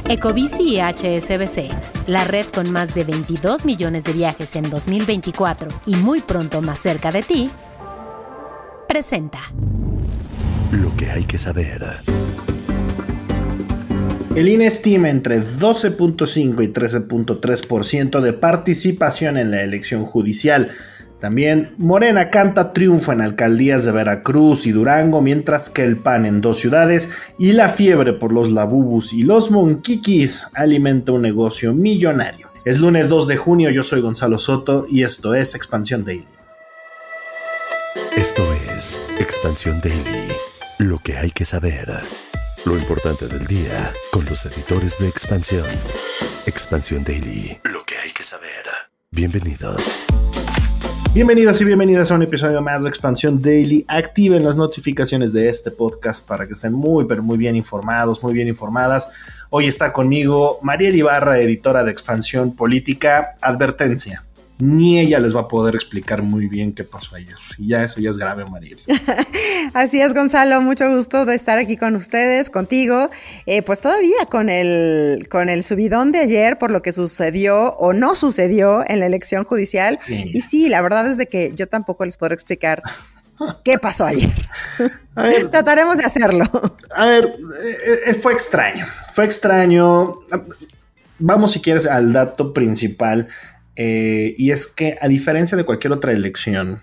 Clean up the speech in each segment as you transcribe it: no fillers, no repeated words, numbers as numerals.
Ecobici y HSBC, la red con más de 22 millones de viajes en 2024 y muy pronto más cerca de ti, presenta Lo que hay que saber. El INE estima entre 12.5 y 13.3% de participación en la elección judicial. También Morena canta triunfo en alcaldías de Veracruz y Durango, mientras que el PAN en 2 ciudades y la fiebre por los labubus y los monquiquis alimenta un negocio millonario. Es lunes 2 de junio, yo soy Gonzalo Soto y esto es Expansión Daily. Esto es Expansión Daily. Lo que hay que saber. Lo importante del día con los editores de Expansión. Expansión Daily. Lo que hay que saber. Bienvenidos. Bienvenidos y bienvenidas a un episodio más de Expansión Daily. Activen las notificaciones de este podcast para que estén muy bien informados, muy bien informadas. Hoy está conmigo Mariel Ibarra, editora de Expansión Política. Advertencia: ni ella les va a poder explicar muy bien qué pasó ayer. Y ya eso ya es grave, Mariel. Así es, Gonzalo, mucho gusto de estar aquí con ustedes, contigo. Pues todavía con el subidón de ayer por lo que sucedió o no sucedió en la elección judicial. Sí. Y sí, la verdad es de que yo tampoco les podré explicar qué pasó ayer. A ver, trataremos de hacerlo. A ver, fue extraño. Vamos, si quieres, al dato principal. Y es que, a diferencia de cualquier otra elección,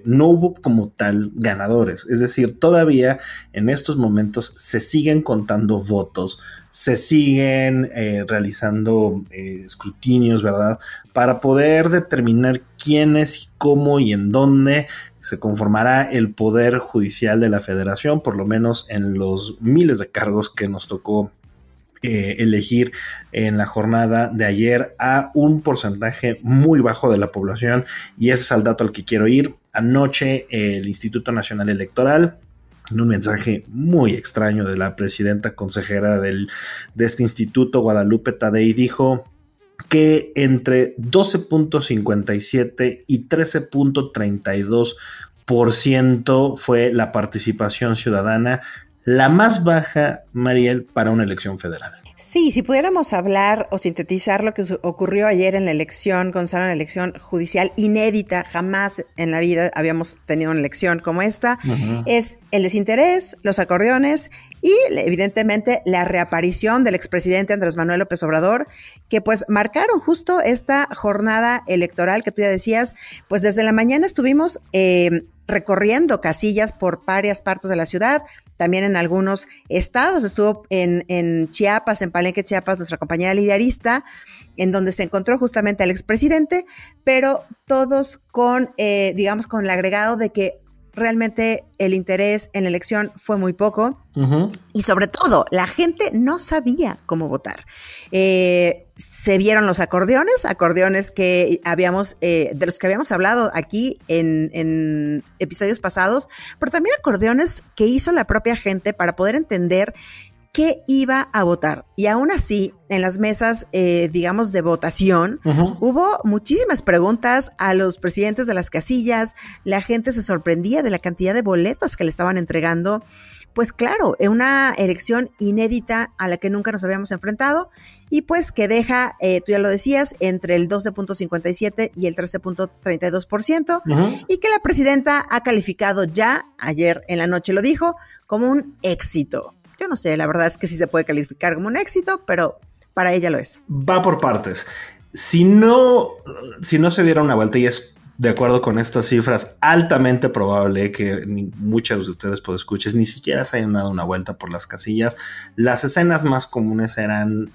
no hubo como tal ganadores. Es decir, todavía en estos momentos se siguen contando votos, se siguen realizando escrutinios, ¿verdad? Para poder determinar quiénes, cómo y en dónde se conformará el Poder Judicial de la Federación, por lo menos en los miles de cargos que nos tocó elegir en la jornada de ayer a un porcentaje muy bajo de la población, y ese es el dato al que quiero ir. Anoche el Instituto Nacional Electoral, en un mensaje muy extraño de la presidenta consejera de este instituto, Guadalupe Tadei, dijo que entre 12.57 y 13.32% fue la participación ciudadana, la más baja, Mariel, para una elección federal. Sí, si pudiéramos hablar o sintetizar lo que ocurrió ayer en la elección, Gonzalo, en la elección judicial inédita, jamás en la vida habíamos tenido una elección como esta, es el desinterés, los acordeones y evidentemente la reaparición del expresidente Andrés Manuel López Obrador, que pues marcaron justo esta jornada electoral que tú ya decías. Pues desde la mañana estuvimos recorriendo casillas por varias partes de la ciudad, también en algunos estados. Estuvo en Chiapas, en Palenque, Chiapas, nuestra compañera lidiarista, en donde se encontró justamente al expresidente, pero todos con, con el agregado de que realmente el interés en la elección fue muy poco, y sobre todo la gente no sabía cómo votar. Se vieron los acordeones que habíamos, de los que habíamos hablado aquí en episodios pasados, pero también acordeones que hizo la propia gente para poder entender qué iba a votar. Y aún así, en las mesas, de votación, hubo muchísimas preguntas a los presidentes de las casillas. La gente se sorprendía de la cantidad de boletas que le estaban entregando. Pues claro, en una elección inédita a la que nunca nos habíamos enfrentado, y pues que deja, tú ya lo decías, entre el 12.57 y el 13.32%, y que la presidenta ha calificado ya, ayer en la noche lo dijo, como un éxito. Yo no sé, la verdad es que sí se puede calificar como un éxito, pero para ella lo es. Va por partes. Si no se diera una vuelta, y es de acuerdo con estas cifras altamente probable que muchos de ustedes podescuches ni siquiera se hayan dado una vuelta por las casillas, las escenas más comunes estaban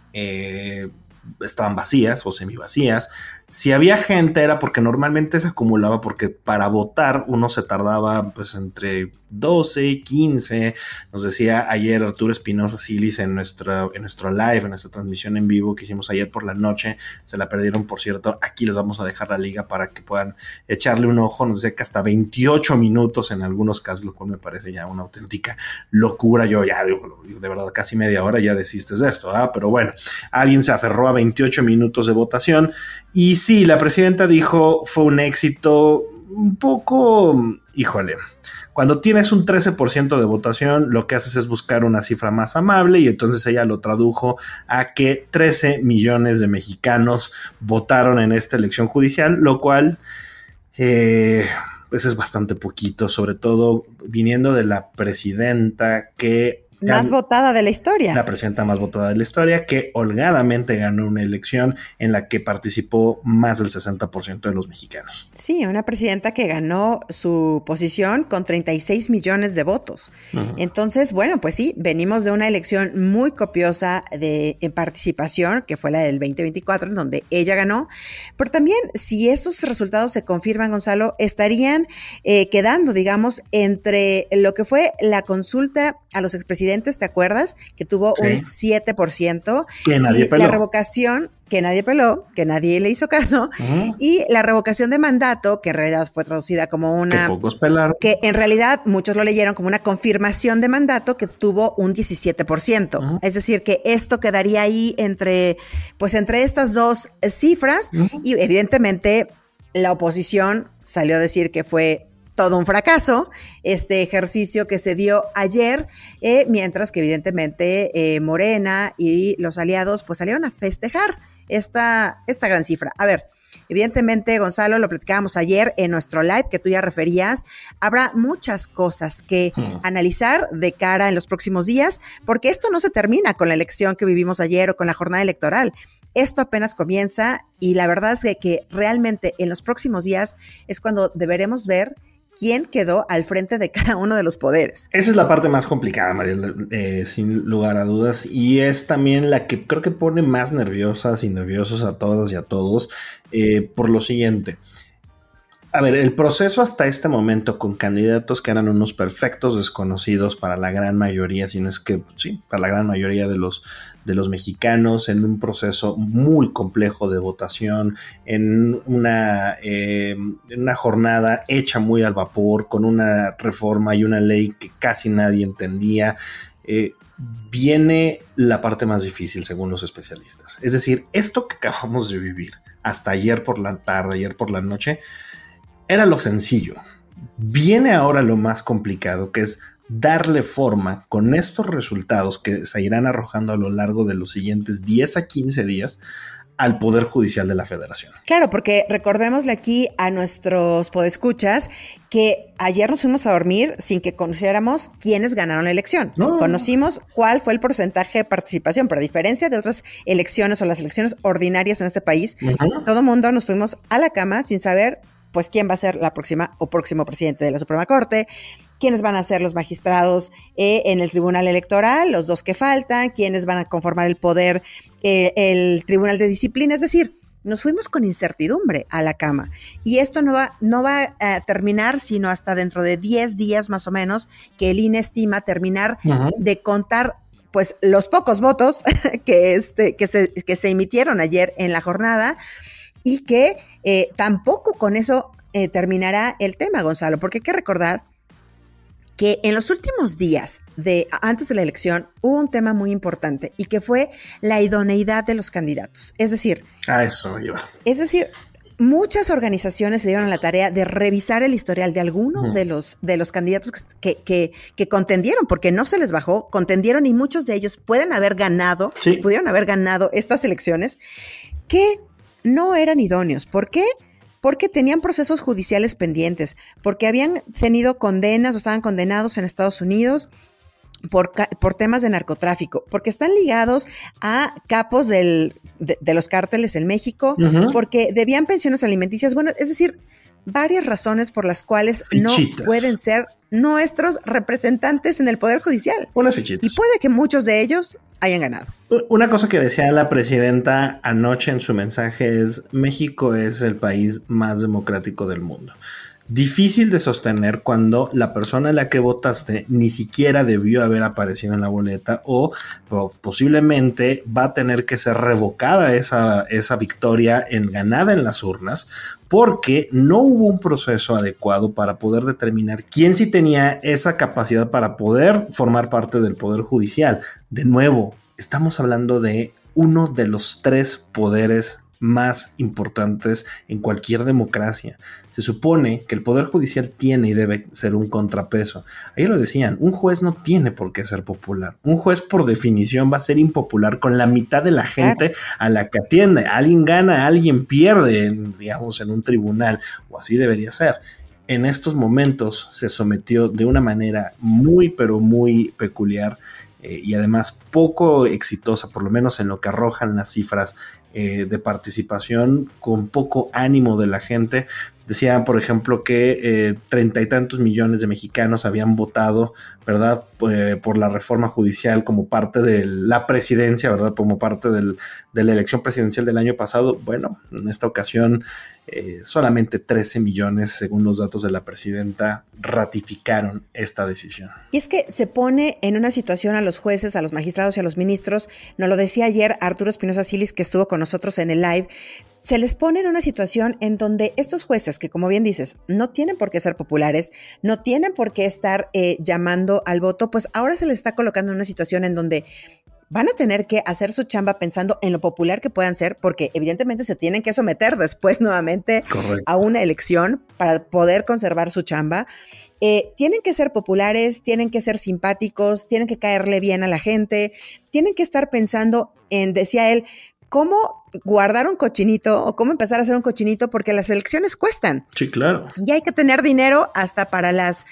vacías o semivacías. Si había gente era porque normalmente se acumulaba, porque para votar uno se tardaba pues entre 12, 15, nos decía ayer Arturo Espinosa Silis en nuestro live, en nuestra transmisión en vivo que hicimos ayer por la noche. Se la perdieron, por cierto. Aquí les vamos a dejar la liga para que puedan echarle un ojo. Nos decía que hasta 28 minutos en algunos casos, lo cual me parece ya una auténtica locura. Yo ya digo, de verdad, casi media hora ya desistes de esto, pero bueno, alguien se aferró a 28 minutos de votación. Y sí, la presidenta dijo fue un éxito un poco, híjole, Cuando tienes un 13% de votación, lo que haces es buscar una cifra más amable y entonces ella lo tradujo a que 13 millones de mexicanos votaron en esta elección judicial, lo cual pues es bastante poquito, sobre todo viniendo de la presidenta que... Más votada de la historia. La presidenta más votada de la historia, que holgadamente ganó una elección en la que participó más del 60% de los mexicanos. Sí, una presidenta que ganó su posición con 36 millones de votos. Entonces, bueno, pues sí, venimos de una elección muy copiosa en participación, que fue la del 2024, en donde ella ganó. Pero también, si estos resultados se confirman, Gonzalo, estarían quedando, digamos, entre lo que fue la consulta a los expresidentes, ¿te acuerdas? Que tuvo un 7%. Que nadie peló. La revocación, que nadie peló, que nadie le hizo caso. Y la revocación de mandato, que en realidad fue traducida como una... Que pocos pelaron. Que en realidad muchos lo leyeron como una confirmación de mandato, que tuvo un 17%. Es decir, que esto quedaría ahí entre estas dos cifras. Y evidentemente la oposición salió a decir que fue todo un fracaso, este ejercicio que se dio ayer, mientras que evidentemente Morena y los aliados pues salieron a festejar esta gran cifra. A ver, evidentemente, Gonzalo, lo platicábamos ayer en nuestro live que tú ya referías, habrá muchas cosas que analizar de cara en los próximos días, porque esto no se termina con la elección que vivimos ayer o con la jornada electoral. Esto apenas comienza y la verdad es que realmente en los próximos días es cuando deberemos ver quién quedó al frente de cada uno de los poderes. Esa es la parte más complicada, Mariela, sin lugar a dudas, y es también la que creo que pone más nerviosas y nerviosos a todas y a todos, por lo siguiente. A ver, el proceso hasta este momento con candidatos que eran unos perfectos desconocidos para la gran mayoría, si no es que sí, para la gran mayoría de los mexicanos, en un proceso muy complejo de votación, en una jornada hecha muy al vapor, con una reforma y una ley que casi nadie entendía. Viene la parte más difícil según los especialistas. Es decir, esto que acabamos de vivir hasta ayer por la tarde, ayer por la noche, era lo sencillo. Viene ahora lo más complicado, que es darle forma con estos resultados que se irán arrojando a lo largo de los siguientes 10 a 15 días al Poder Judicial de la Federación. Claro, porque recordémosle aquí a nuestros podescuchas que ayer nos fuimos a dormir sin que conociéramos quiénes ganaron la elección. No. Conocimos cuál fue el porcentaje de participación, pero a diferencia de otras elecciones o las elecciones ordinarias en este país, todo mundo nos fuimos a la cama sin saber pues quién va a ser la próxima o próximo presidente de la Suprema Corte, quiénes van a ser los magistrados en el Tribunal Electoral, los dos que faltan, quiénes van a conformar el poder, el Tribunal de Disciplina. Es decir, nos fuimos con incertidumbre a la cama. Y esto no va a terminar sino hasta dentro de 10 días más o menos, que el INE estima terminar de contar pues los pocos votos que se emitieron ayer en la jornada. Y que tampoco con eso terminará el tema, Gonzalo, porque hay que recordar que en los últimos días antes de la elección hubo un tema muy importante y que fue la idoneidad de los candidatos. Es decir, muchas organizaciones se dieron a la tarea de revisar el historial de algunos de los candidatos que contendieron, porque no se les bajó, contendieron y muchos de ellos pudieron haber ganado estas elecciones que no eran idóneos. ¿Por qué? Porque tenían procesos judiciales pendientes, porque habían tenido condenas o estaban condenados en Estados Unidos por temas de narcotráfico, porque están ligados a capos de los cárteles en México, porque debían pensiones alimenticias. Bueno, es decir, varias razones por las cuales no pueden ser nuestros representantes en el Poder Judicial. Unas fichitas. Y puede que muchos de ellos hayan ganado. Una cosa que decía la presidenta anoche en su mensaje es: México es el país más democrático del mundo. Difícil de sostener cuando la persona a la que votaste ni siquiera debió haber aparecido en la boleta o posiblemente va a tener que ser revocada esa victoria ganada en las urnas, porque no hubo un proceso adecuado para poder determinar quién sí tenía esa capacidad para poder formar parte del Poder Judicial. De nuevo, estamos hablando de uno de los 3 poderes más importantes en cualquier democracia. Se supone que el Poder Judicial tiene y debe ser un contrapeso. Ayer lo decían, un juez no tiene por qué ser popular. Un juez por definición va a ser impopular con la mitad de la gente a la que atiende. Alguien gana, alguien pierde, digamos, en un tribunal, o así debería ser. En estos momentos se sometió de una manera muy, pero muy peculiar y además poco exitosa, por lo menos en lo que arrojan las cifras de participación, con poco ánimo de la gente. Decían, por ejemplo, que 30 y tantos millones de mexicanos habían votado, ¿verdad?, por la reforma judicial como parte de la presidencia, ¿verdad?, como parte de la elección presidencial del año pasado. Bueno, en esta ocasión solamente 13 millones, según los datos de la presidenta, ratificaron esta decisión. Y es que se pone en una situación a los jueces, a los magistrados y a los ministros, nos lo decía ayer Arturo Espinosa Silis, que estuvo con nosotros en el live, se les pone en una situación en donde estos jueces, que como bien dices, no tienen por qué ser populares, no tienen por qué estar llamando al voto, pues ahora se les está colocando en una situación en donde van a tener que hacer su chamba pensando en lo popular que puedan ser, porque evidentemente se tienen que someter después nuevamente a una elección para poder conservar su chamba. Tienen que ser populares, tienen que ser simpáticos, tienen que caerle bien a la gente, tienen que estar pensando en, decía él, cómo guardar un cochinito o cómo empezar a hacer un cochinito, porque las elecciones cuestan. Sí, claro. Y hay que tener dinero hasta para las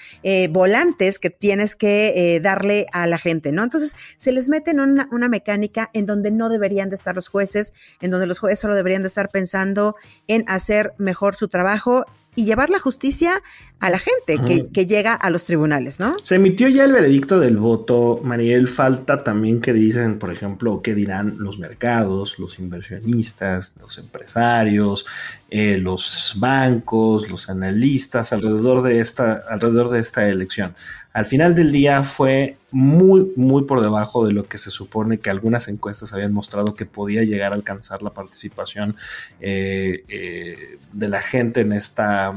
volantes que tienes que darle a la gente, ¿no? Entonces se les mete en una mecánica en donde no deberían de estar los jueces, en donde los jueces solo deberían de estar pensando en hacer mejor su trabajo y llevar la justicia a la gente que llega a los tribunales, ¿no? Se emitió ya el veredicto del voto, Mariel. Falta también que dicen, por ejemplo, qué dirán los mercados, los inversionistas, los empresarios, los bancos, los analistas alrededor de esta elección. Al final del día fue muy, muy por debajo de lo que se supone que algunas encuestas habían mostrado que podía llegar a alcanzar la participación de la gente en esta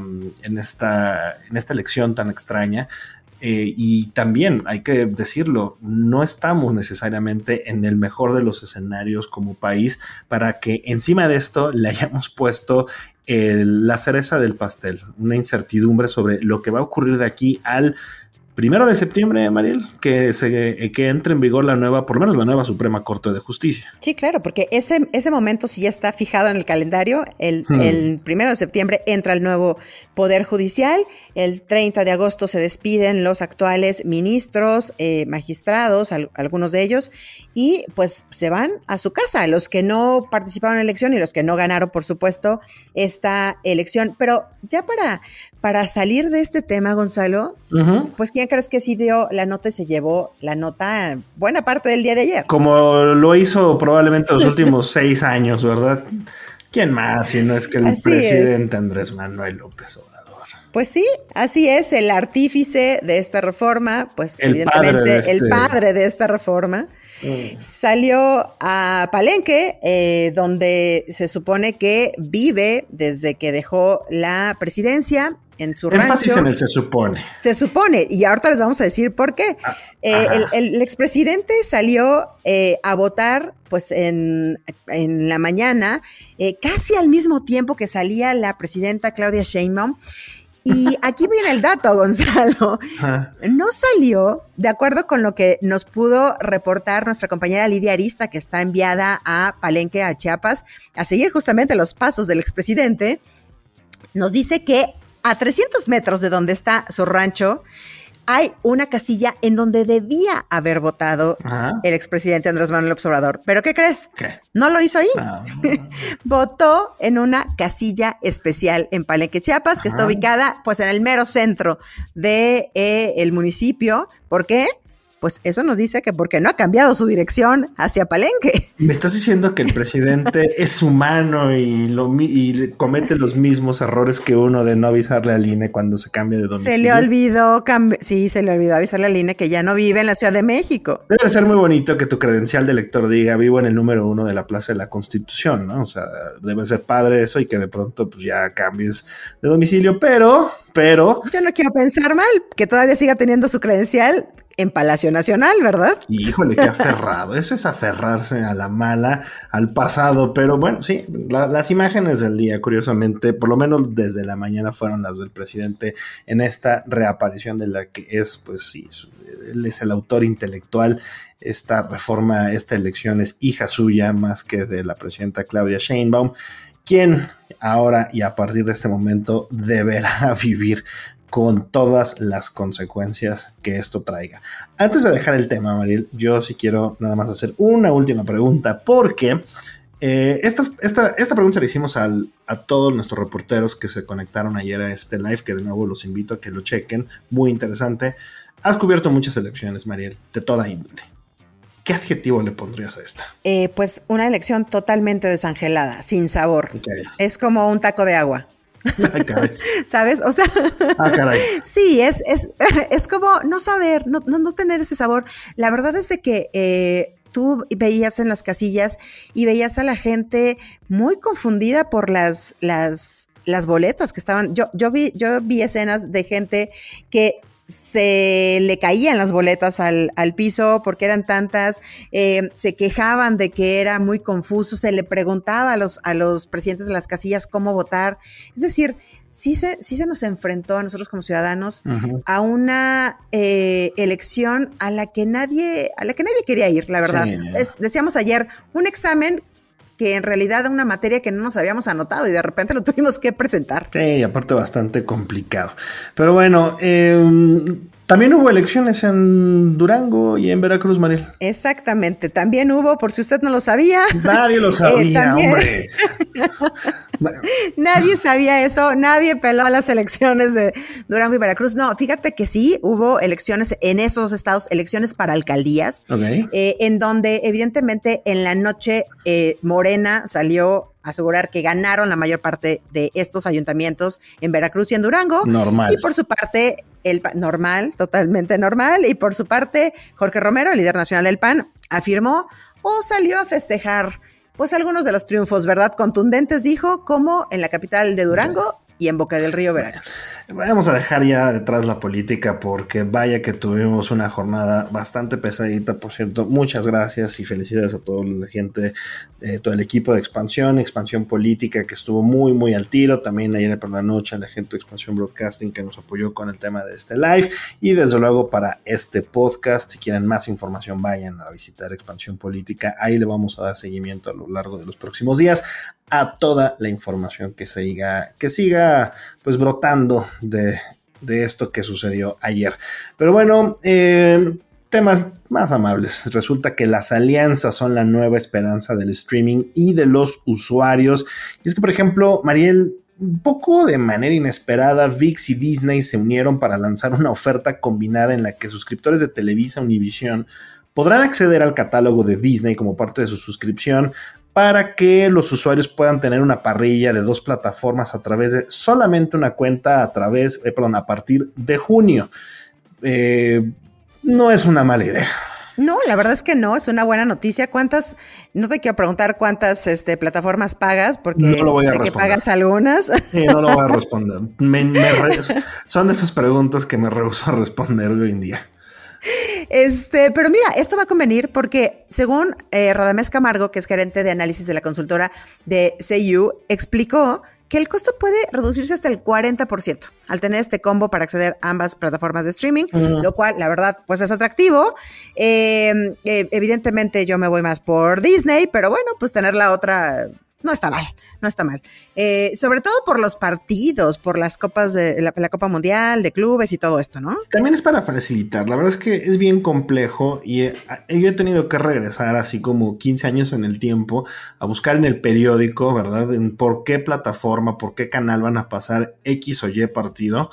elección tan extraña. Y también hay que decirlo, no estamos necesariamente en el mejor de los escenarios como país para que encima de esto le hayamos puesto la cereza del pastel, una incertidumbre sobre lo que va a ocurrir de aquí al 1 de septiembre, Mariel, que entre en vigor por lo menos la nueva Suprema Corte de Justicia. Sí, claro, porque ese momento sí ya está fijado en el calendario. El 1 de septiembre entra el nuevo Poder Judicial. El 30 de agosto se despiden los actuales ministros, magistrados, algunos de ellos, y pues se van a su casa, los que no participaron en la elección y los que no ganaron, por supuesto, esta elección. Pero ya para salir de este tema, Gonzalo, pues ¿quién crees que sí dio la nota y se llevó la nota buena parte del día de ayer? Como lo hizo probablemente los últimos 6 años, ¿verdad? ¿Quién más si no es que el presidente Andrés Manuel López Obrador? Pues sí, así es, el artífice de esta reforma, pues evidentemente el padre de esta reforma, salió a Palenque, donde se supone que vive desde que dejó la presidencia. En su énfasis rancho. En el se supone. Se supone, y ahorita les vamos a decir por qué. El expresidente salió a votar pues en la mañana, casi al mismo tiempo que salía la presidenta Claudia Sheinbaum. Y aquí viene el dato, Gonzalo. No salió, de acuerdo con lo que nos pudo reportar nuestra compañera Lidia Arista, que está enviada a Palenque, a Chiapas, a seguir justamente los pasos del expresidente. Nos dice que a 300 metros de donde está su rancho hay una casilla en donde debía haber votado el expresidente Andrés Manuel López Obrador. ¿Pero qué crees? ¿Qué? No lo hizo ahí. Votó en una casilla especial en Palenque, Chiapas, que está ubicada pues en el mero centro de el municipio. ¿Por qué? Pues eso nos dice que porque no ha cambiado su dirección hacia Palenque. ¿Me estás diciendo que el presidente es humano y comete los mismos errores que uno de no avisarle al INE cuando se cambia de domicilio? Se le olvidó avisarle al INE que ya no vive en la Ciudad de México. Debe de ser muy bonito que tu credencial de elector diga vivo en el número 1 de la Plaza de la Constitución, ¿no? O sea, debe ser padre eso y que de pronto pues ya cambies de domicilio, pero... Yo no quiero pensar mal, que todavía siga teniendo su credencial en Palacio Nacional, ¿verdad? Híjole, qué aferrado. Eso es aferrarse a la mala, al pasado. Pero bueno, sí, las imágenes del día, curiosamente, por lo menos desde la mañana, fueron las del presidente en esta reaparición de la que es, pues sí, él es el autor intelectual. Esta reforma, esta elección es hija suya más que de la presidenta Claudia Sheinbaum, quien ahora y a partir de este momento deberá vivir con todas las consecuencias que esto traiga. Antes de dejar el tema, Mariel, yo sí quiero nada más hacer una última pregunta, porque esta pregunta la hicimos a todos nuestros reporteros que se conectaron ayer a este live, que de nuevo los invito a que lo chequen, muy interesante. Has cubierto muchas elecciones, Mariel, de toda índole. ¿Qué adjetivo le pondrías a esta? Pues una elección totalmente desangelada, sin sabor. Okay. Es como un taco de agua. Ay, caray. ¿Sabes? O sea, caray. Sí, es como no saber, no tener ese sabor. La verdad es de que tú veías en las casillas y veías a la gente muy confundida por las boletas que estaban. Yo vi escenas de gente que se le caían las boletas al piso porque eran tantas, se quejaban de que era muy confuso, se le preguntaba a los presidentes de las casillas cómo votar. Es decir, sí se nos enfrentó a nosotros como ciudadanos a una elección a la que nadie quería ir, la verdad. Sí. Decíamos ayer, un examen que en realidad era una materia que no nos habíamos anotado y de repente lo tuvimos que presentar. Sí, aparte bastante complicado. Pero bueno, también hubo elecciones en Durango y en Veracruz, Mariel. Exactamente, también hubo, por si usted no lo sabía. Nadie lo sabía, hombre. Nadie sabía eso, nadie peló a las elecciones de Durango y Veracruz. No, fíjate que sí, hubo elecciones en esos estados, elecciones para alcaldías, en donde evidentemente en la noche Morena salió a asegurar que ganaron la mayor parte de estos ayuntamientos en Veracruz y en Durango. Normal. Y por su parte, normal, totalmente normal, y por su parte, Jorge Romero, el líder nacional del PAN, afirmó o salió a festejar pues algunos de los triunfos, ¿verdad? Contundentes, dijo, como en la capital de Durango y en Boca del Río, Veracruz. Vamos a dejar ya detrás la política porque vaya que tuvimos una jornada bastante pesadita, por cierto. Muchas gracias y felicidades a toda la gente, todo el equipo de Expansión Política, que estuvo muy, muy al tiro. También ayer por la noche a la gente de Expansión Broadcasting que nos apoyó con el tema de este live. Y desde luego para este podcast, si quieren más información, vayan a visitar Expansión Política. Ahí le vamos a dar seguimiento a lo largo de los próximos días a toda la información que siga pues brotando de esto que sucedió ayer. Pero bueno, temas más amables. Resulta que las alianzas son la nueva esperanza del streaming y de los usuarios. Y es que, por ejemplo, Mariel, un poco de manera inesperada, ViX y Disney se unieron para lanzar una oferta combinada en la que suscriptores de Televisa, Univision podrán acceder al catálogo de Disney como parte de su suscripción, para que los usuarios puedan tener una parrilla de 2 plataformas a través de solamente una cuenta a partir de junio. No es una mala idea. No, la verdad es que no, es una buena noticia. No te quiero preguntar cuántas plataformas pagas, porque no sé que pagas algunas. Sí, no lo voy a responder. Son de esas preguntas que me rehúso a responder hoy en día. Pero mira, esto va a convenir porque según Radamés Camargo, que es gerente de análisis de la consultora de CU, explicó que el costo puede reducirse hasta el 40% al tener este combo para acceder a ambas plataformas de streaming, lo cual, la verdad, pues es atractivo. Evidentemente yo me voy más por Disney, pero bueno, pues tener la otra no está mal. Sobre todo por los partidos, por las copas de la Copa Mundial, de clubes y todo esto, ¿no? También es para facilitar. La verdad es que es bien complejo y yo he tenido que regresar así como 15 años en el tiempo a buscar en el periódico, ¿verdad? En por qué plataforma, por qué canal van a pasar X o Y partido.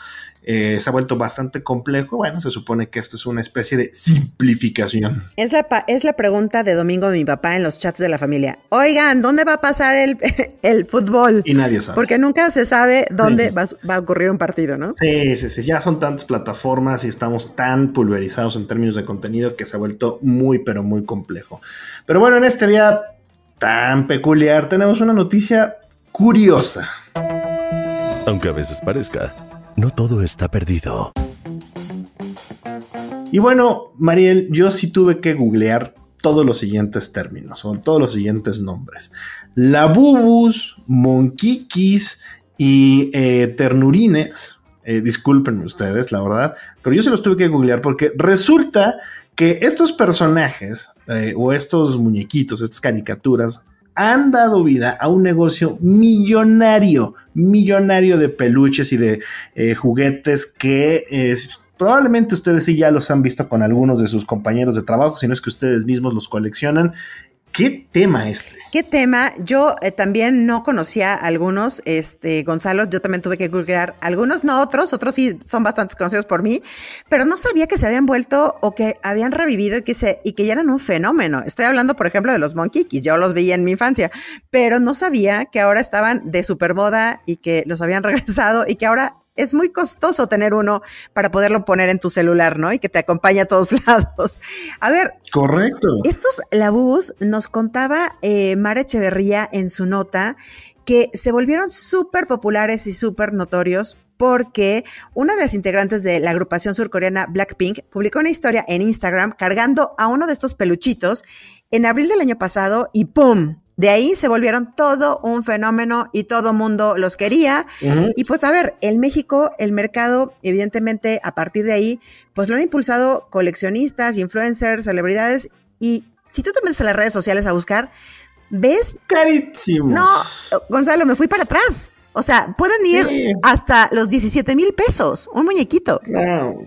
Se ha vuelto bastante complejo. Bueno, se supone que esto es una especie de simplificación. Es la pregunta de domingo de mi papá en los chats de la familia. Oigan, ¿dónde va a pasar el fútbol? Y nadie sabe. Porque nunca se sabe dónde va a ocurrir un partido, ¿no? Sí. Ya son tantas plataformas y estamos tan pulverizados en términos de contenido que se ha vuelto muy, pero muy complejo. Pero bueno, en este día tan peculiar tenemos una noticia curiosa. Aunque a veces parezca, no todo está perdido. Y bueno, Mariel, yo sí tuve que googlear todos los siguientes términos o todos los siguientes nombres. Labubus, monquiquis y ternurines. Discúlpenme ustedes, la verdad, pero yo se los tuve que googlear porque resulta que estos personajes o estos muñequitos, estas caricaturas, han dado vida a un negocio millonario de peluches y de juguetes que probablemente ustedes sí ya los han visto con algunos de sus compañeros de trabajo, si no es que ustedes mismos los coleccionan. ¿Qué tema este? ¿Qué tema? Yo también no conocía algunos, Gonzalo, yo también tuve que googlear algunos, no otros sí son bastante conocidos por mí, pero no sabía que se habían vuelto o que habían revivido y que ya eran un fenómeno. Estoy hablando, por ejemplo, de los monquiquis, yo los veía en mi infancia, pero no sabía que ahora estaban de supermoda y que los habían regresado y que ahora es muy costoso tener uno para poderlo poner en tu celular, ¿no? Y que te acompañe a todos lados. A ver. Correcto. Estos labús nos contaba Mara Echeverría en su nota que se volvieron súper populares y súper notorios porque una de las integrantes de la agrupación surcoreana Blackpink publicó una historia en Instagram cargando a uno de estos peluchitos en abril del año pasado y ¡pum! De ahí se volvieron todo un fenómeno y todo mundo los quería. Uh-huh. Y pues a ver, en México el mercado, evidentemente a partir de ahí, pues lo han impulsado coleccionistas, influencers, celebridades. Y si tú te metes a las redes sociales a buscar, ¿ves? Carísimos. No, Gonzalo, me fui para atrás. O sea, pueden ir hasta los 17,000 pesos, un muñequito. No.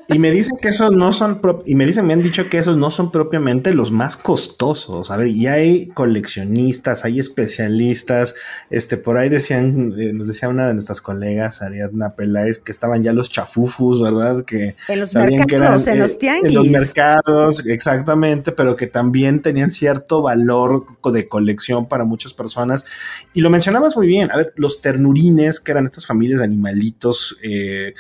Y me dicen que esos no son, me han dicho que esos no son propiamente los más costosos. A ver, y hay coleccionistas, hay especialistas. Por ahí nos decía una de nuestras colegas, Ariadna Peláez, que estaban ya los chafufus, ¿verdad? Que en los mercados, en los tianguis. En los mercados, exactamente, pero que también tenían cierto valor de colección para muchas personas. Y lo mencionabas muy bien. A ver, los ternurines, que eran estas familias de animalitos que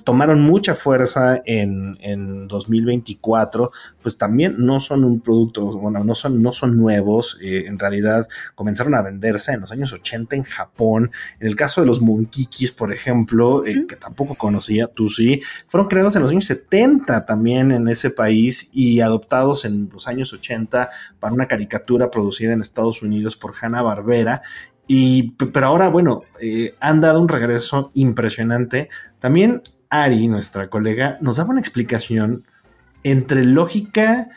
tomaron mucha fuerza en 2024, pues también no son un producto, bueno, no son nuevos, en realidad comenzaron a venderse en los años 80 en Japón. En el caso de los monquiquis, por ejemplo, que tampoco conocía, tú sí, fueron creados en los años 70 también en ese país y adoptados en los años 80 para una caricatura producida en Estados Unidos por Hanna-Barbera. Pero ahora, bueno, han dado un regreso impresionante. También Ari, nuestra colega, nos daba una explicación entre lógica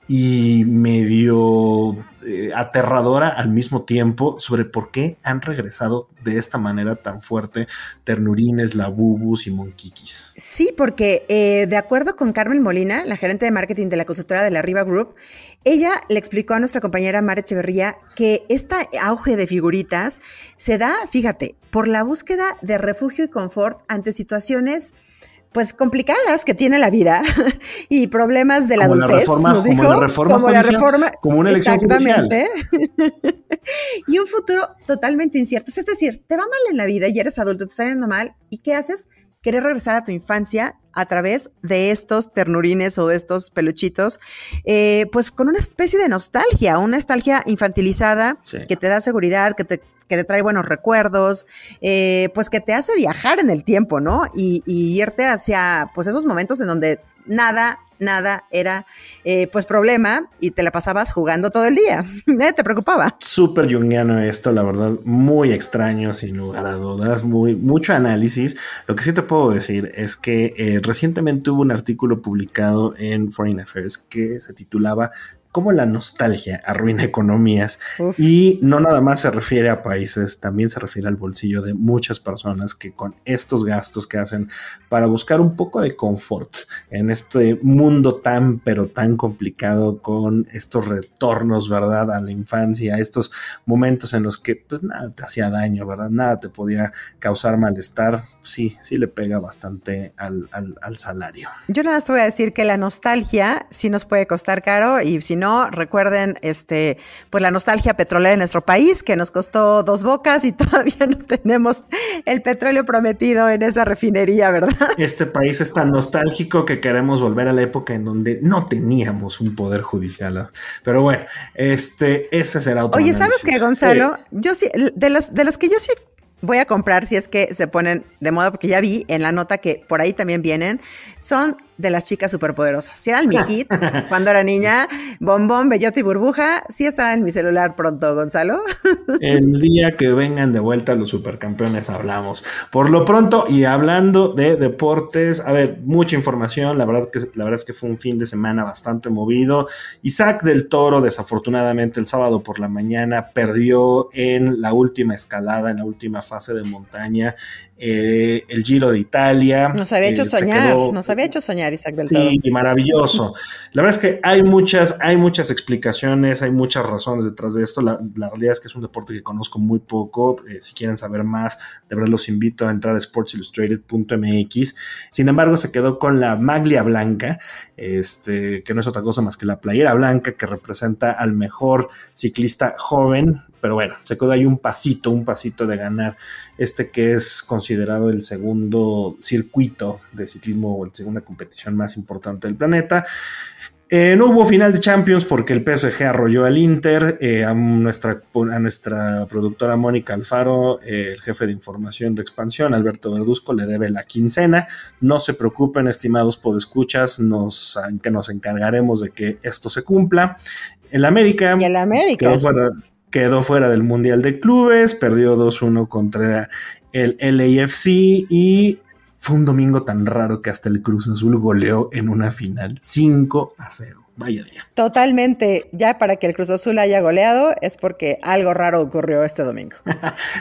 y medio aterradora al mismo tiempo sobre por qué han regresado de esta manera tan fuerte ternurines, labubus y monquiquis. Sí, porque de acuerdo con Carmen Molina, la gerente de marketing de la consultora de la Riva Group, ella le explicó a nuestra compañera Mara Echeverría que este auge de figuritas se da, fíjate, por la búsqueda de refugio y confort ante situaciones pues complicadas que tiene la vida y problemas de la adultez, nos dijo, como la reforma, como una elección judicial. Y un futuro totalmente incierto. Es decir, te va mal en la vida y eres adulto, te está yendo mal, ¿y qué haces? Querer regresar a tu infancia a través de estos ternurines o de estos peluchitos, pues con una especie de nostalgia, una nostalgia infantilizada, sí, que te da seguridad, que te trae buenos recuerdos, pues que te hace viajar en el tiempo, ¿no? Y irte hacia, pues, esos momentos en donde nada era, pues, problema y te la pasabas jugando todo el día. ¿Te preocupaba? Súper junguiano esto, la verdad, muy extraño, sin lugar a dudas, mucho análisis. Lo que sí te puedo decir es que recientemente hubo un artículo publicado en Foreign Affairs que se titulaba cómo la nostalgia arruina economías. Uf. Y no nada más se refiere a países, también se refiere al bolsillo de muchas personas que con estos gastos que hacen para buscar un poco de confort en este mundo tan pero tan complicado, con estos retornos, ¿verdad?, a la infancia, estos momentos en los que pues nada te hacía daño, ¿verdad?, nada te podía causar malestar. Sí le pega bastante al salario. Yo nada más te voy a decir que la nostalgia sí nos puede costar caro, y si no, recuerden pues la nostalgia petrolera en nuestro país, que nos costó 2 bocas y todavía no tenemos el petróleo prometido en esa refinería, ¿verdad? Este país es tan nostálgico que queremos volver a la época en donde no teníamos un poder judicial. Pero bueno, ese será otro. Oye, análisis. ¿Sabes qué, Gonzalo? Yo sí, de las que yo sí voy a comprar, si es que se ponen de moda, porque ya vi en la nota que por ahí también vienen, son de las chicas superpoderosas. Si eran mi hit cuando era niña, Bombón, Bellota y Burbuja, sí estarán en mi celular pronto, Gonzalo. El día que vengan de vuelta los supercampeones hablamos. Por lo pronto, y hablando de deportes, a ver, mucha información, la verdad es que fue un fin de semana bastante movido. Isaac del Toro, desafortunadamente, el sábado por la mañana perdió en la última escalada, en la última fase de montaña, el Giro de Italia. Nos había hecho soñar Isaac del Toro. Sí, maravilloso. La verdad es que hay muchas explicaciones, hay muchas razones detrás de esto. La realidad es que es un deporte que conozco muy poco. Si quieren saber más, de verdad los invito a entrar a sportsillustrated.mx. Sin embargo, se quedó con la maglia blanca, que no es otra cosa más que la playera blanca que representa al mejor ciclista joven. Pero bueno, se quedó ahí un pasito de ganar que es considerado el segundo circuito de ciclismo o la segunda competición más importante del planeta. No hubo final de Champions porque el PSG arrolló al Inter. A nuestra productora Mónica Alfaro, el jefe de información de Expansión, Alberto Verduzco, le debe la quincena. No se preocupen, estimados podescuchas, que nos encargaremos de que esto se cumpla. El América quedó fuera del Mundial de Clubes, perdió 2-1 contra el LAFC y fue un domingo tan raro que hasta el Cruz Azul goleó en una final 5-0. Vaya día. Totalmente. Ya para que el Cruz Azul haya goleado es porque algo raro ocurrió este domingo.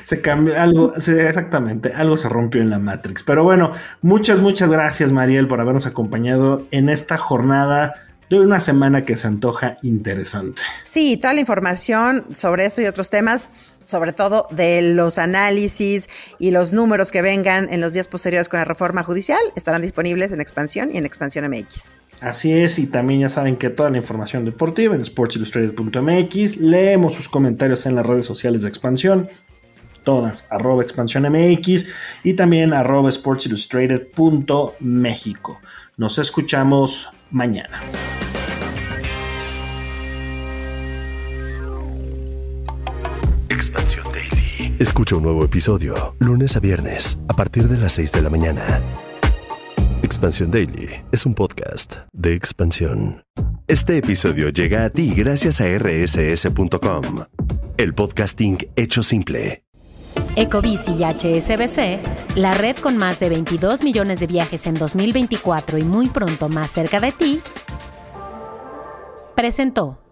Se cambió algo, exactamente, algo se rompió en la Matrix. Pero bueno, muchas gracias, Mariel, por habernos acompañado en esta jornada de una semana que se antoja interesante. Sí, toda la información sobre eso y otros temas, sobre todo de los análisis y los números que vengan en los días posteriores con la reforma judicial, estarán disponibles en Expansión y en Expansión MX. Así es, y también ya saben que toda la información deportiva en sportsillustrated.mx, leemos sus comentarios en las redes sociales de Expansión, todas, @expansiónmx y también @sportsillustrated.mexico. Nos escuchamos mañana. Expansión Daily. Escucha un nuevo episodio lunes a viernes a partir de las 6 de la mañana. Expansión Daily es un podcast de Expansión. Este episodio llega a ti gracias a rss.com, el podcasting hecho simple. Ecobici y HSBC, la red con más de 22 millones de viajes en 2024 y muy pronto más cerca de ti, presentó.